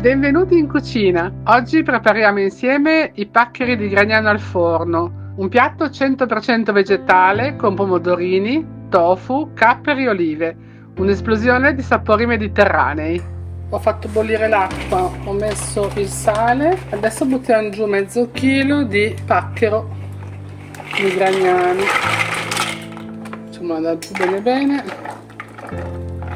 Benvenuti in cucina! Oggi prepariamo insieme i paccheri di Gragnano al forno, un piatto 100% vegetale con pomodorini, tofu, capperi e olive, un'esplosione di sapori mediterranei. Ho fatto bollire l'acqua, ho messo il sale, adesso buttiamo giù mezzo chilo di pacchero di Gragnano. Facciamo andare giù bene bene.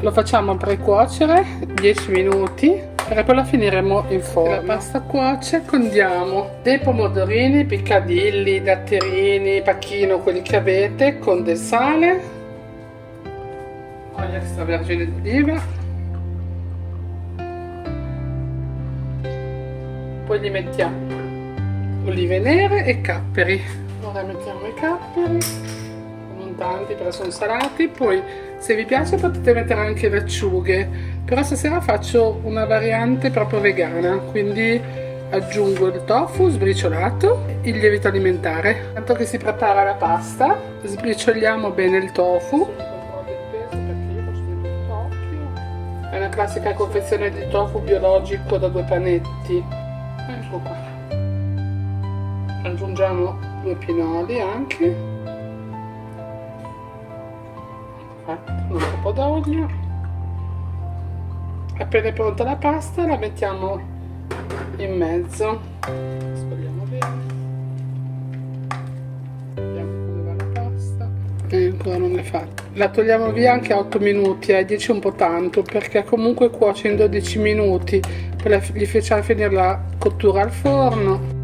Lo facciamo precuocere 10 minuti. E poi la finiremo in forno. La pasta cuoce, condiamo dei pomodorini, piccadilli, datterini, pacchino, quelli che avete, con del sale, olio extravergine d'oliva, poi gli mettiamo olive nere e capperi. Ora mettiamo i capperi, non tanti perché sono salati, poi se vi piace potete mettere anche le acciughe, però stasera faccio una variante proprio vegana, quindi aggiungo il tofu sbriciolato, il lievito alimentare. Tanto che si prepara la pasta, sbricioliamo bene il tofu. È una classica confezione di tofu biologico da 2 panetti. Ecco qua. Aggiungiamo 2 pinoli anche. Un po' d'olio. Appena è pronta la pasta la mettiamo in mezzo, scogliamo bene, vediamo come va la pasta. Ancora non è fatta, la togliamo via anche a 8 minuti, 10 un po' tanto perché comunque cuoce in 12 minuti, poi gli facciamo finire la cottura al forno.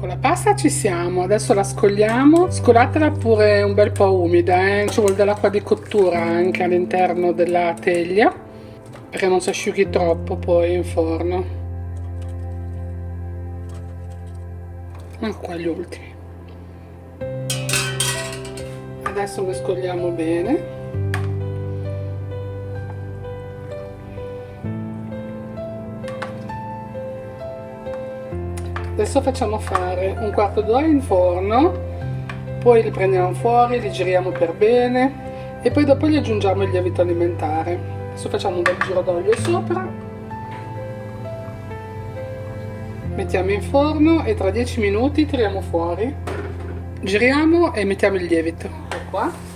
Con la pasta ci siamo, adesso la scogliamo, scolatela pure un bel po' umida, ci vuole dell'acqua di cottura anche all'interno della teglia, perché non si asciughi troppo poi in forno. Ecco qua gli ultimi. Adesso mescoliamo bene. Adesso facciamo fare un quarto d'ora in forno, poi li prendiamo fuori, li giriamo per bene e poi dopo gli aggiungiamo il lievito alimentare. Adesso facciamo un bel giro d'olio sopra, mettiamo in forno e tra 10 minuti tiriamo fuori, giriamo e mettiamo il lievito. Ecco qua.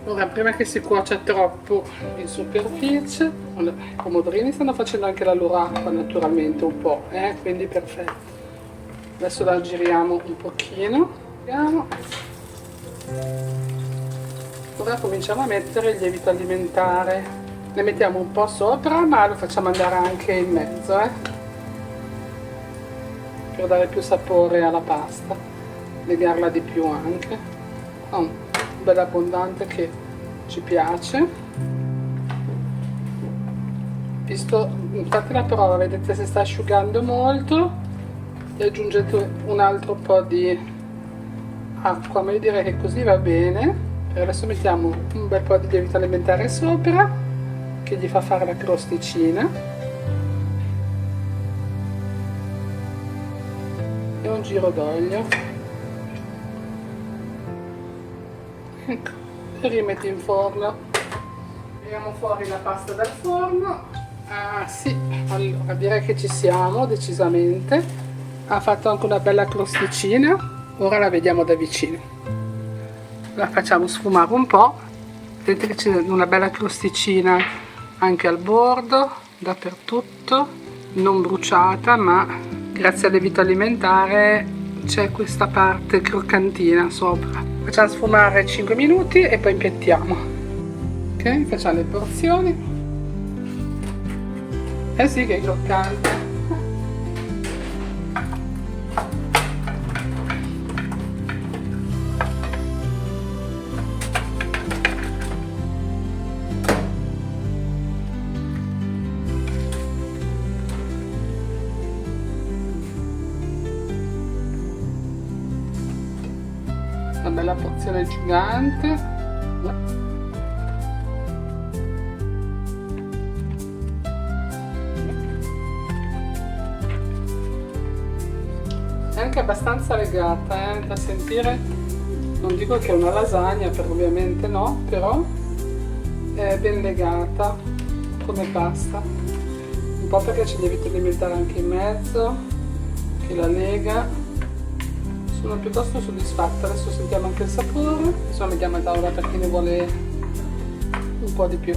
Ora, prima che si cuocia troppo in superficie, i pomodorini stanno facendo anche la loro acqua naturalmente un po', quindi perfetto. Adesso la giriamo un pochino, vediamo. Ora cominciamo a mettere il lievito alimentare, ne mettiamo un po' sopra ma lo facciamo andare anche in mezzo, per dare più sapore alla pasta, legarla di più anche, bella abbondante che ci piace. Visto, fate la prova, vedete se sta asciugando molto e aggiungete un altro po' di acqua, ma io direi che così va bene. E adesso mettiamo un bel po' di lievito alimentare sopra che gli fa fare la crosticina e un giro d'olio, ecco, e rimetti in forno. Tiriamo fuori la pasta dal forno. Ah sì, allora direi che ci siamo decisamente, ha fatto anche una bella crosticina, ora la vediamo da vicino. La facciamo sfumare un po', vedete che c'è una bella crosticina anche al bordo, dappertutto, non bruciata, ma grazie al lievito alimentare c'è questa parte croccantina sopra. Facciamo sfumare 5 minuti e poi impiattiamo. Ok, facciamo le porzioni. Eh sì che è croccante. Una bella porzione gigante. È anche abbastanza legata, da sentire. Non dico che è una lasagna, per ovviamente no, però è ben legata come pasta. po' perché c'è lievito alimentare anche in mezzo che la lega. Sono piuttosto soddisfatta. Adesso sentiamo anche il sapore, insomma vediamo da ora per chi ne vuole un po' di più.